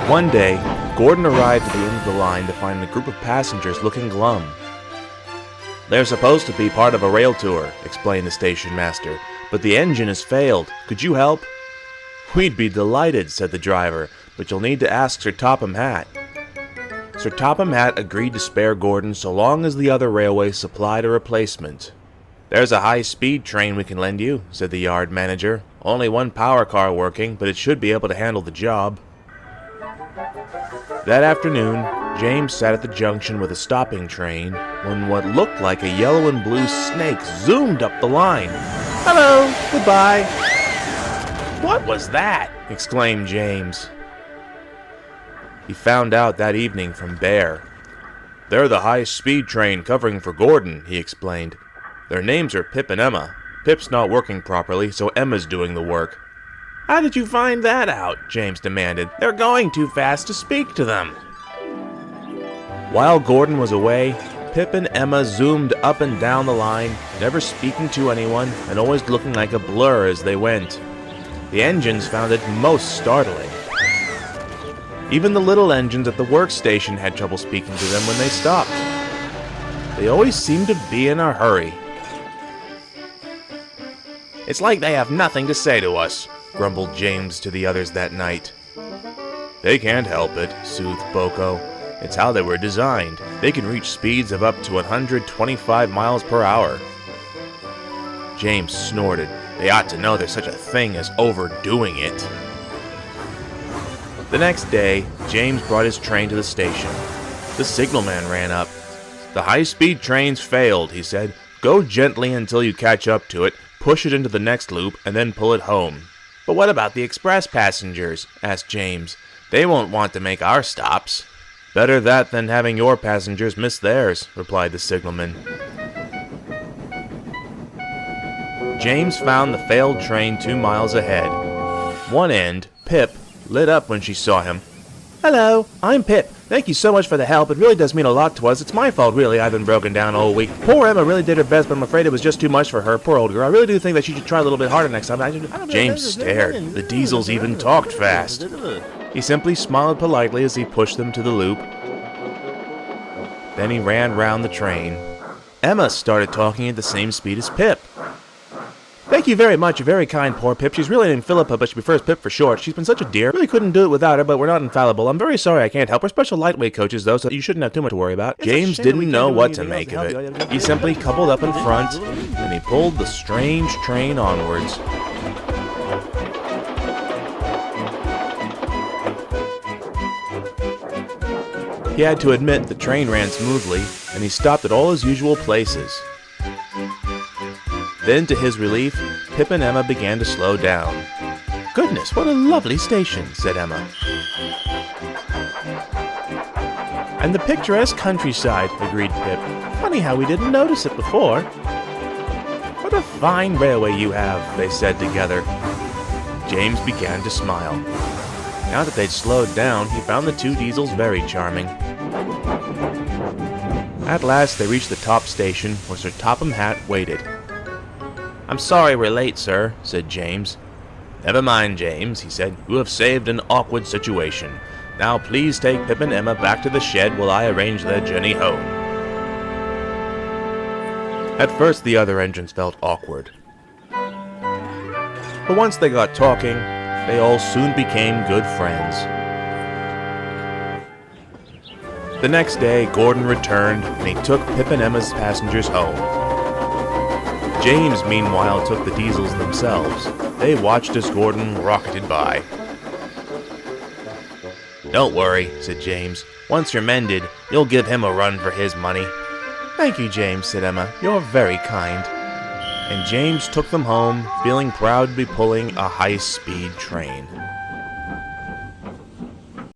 One day, Gordon arrived at the end of the line to find a group of passengers looking glum. "They're supposed to be part of a rail tour," explained the station master, "but the engine has failed. Could you help?" "We'd be delighted," said the driver, "but you'll need to ask Sir Topham Hatt." Sir Topham Hatt agreed to spare Gordon so long as the other railway supplied a replacement. "There's a high-speed train we can lend you," said the yard manager. "Only one power car working, but it should be able to handle the job." That afternoon, James sat at the junction with a stopping train when what looked like a yellow and blue snake zoomed up the line. "Hello, goodbye." "What was that?" exclaimed James. He found out that evening from Bear. "They're the high-speed train covering for Gordon," he explained. "Their names are Pip and Emma. Pip's not working properly, so Emma's doing the work." "How did you find that out?" James demanded. "They're going too fast to speak to them." While Gordon was away, Pip and Emma zoomed up and down the line, never speaking to anyone and always looking like a blur as they went. The engines found it most startling. Even the little engines at the workstation had trouble speaking to them when they stopped. They always seemed to be in a hurry. "It's like they have nothing to say to us," grumbled James to the others that night. "They can't help it," soothed Boko. "It's how they were designed. They can reach speeds of up to 125 miles per hour." James snorted. "They ought to know there's such a thing as overdoing it." The next day, James brought his train to the station. The signalman ran up. "The high-speed train's failed," he said. "Go gently until you catch up to it, push it into the next loop, and then pull it home." "But what about the express passengers?" asked James. "They won't want to make our stops." "Better that than having your passengers miss theirs," replied the signalman. James found the failed train 2 miles ahead. One end, Pip, lit up when she saw him. "Hello, I'm Pip. Thank you so much for the help. It really does mean a lot to us. It's my fault, really. I've been broken down all week. Poor Emma really did her best, but I'm afraid it was just too much for her. Poor old girl. I really do think that she should try a little bit harder next time." James stared. The diesels even talked fast. He simply smiled politely as he pushed them to the loop. Then he ran round the train. Emma started talking at the same speed as Pip. "Thank you very much. You're very kind, poor Pip. She's really named Philippa, but she prefers Pip for short. She's been such a dear. Really couldn't do it without her, but we're not infallible. I'm very sorry I can't help. We're special lightweight coaches, though, so you shouldn't have too much to worry about." James didn't know what to make of it. He simply coupled up in front, and he pulled the strange train onwards. He had to admit the train ran smoothly, and he stopped at all his usual places. Then, to his relief, Pip and Emma began to slow down. "Goodness, what a lovely station," said Emma. "And the picturesque countryside," agreed Pip. "Funny how we didn't notice it before." "What a fine railway you have," they said together. James began to smile. Now that they'd slowed down, he found the two diesels very charming. At last they reached the top station, where Sir Topham Hatt waited. "I'm sorry we're late, sir," said James. "Never mind, James," he said. "You have saved an awkward situation. Now please take Pip and Emma back to the shed while I arrange their journey home." At first the other engines felt awkward. But once they got talking, they all soon became good friends. The next day, Gordon returned, and he took Pip and Emma's passengers home. James, meanwhile, took the diesels themselves. They watched as Gordon rocketed by. "Don't worry," said James. "Once you're mended, you'll give him a run for his money." "Thank you, James," said Emma. "You're very kind." And James took them home, feeling proud to be pulling a high-speed train.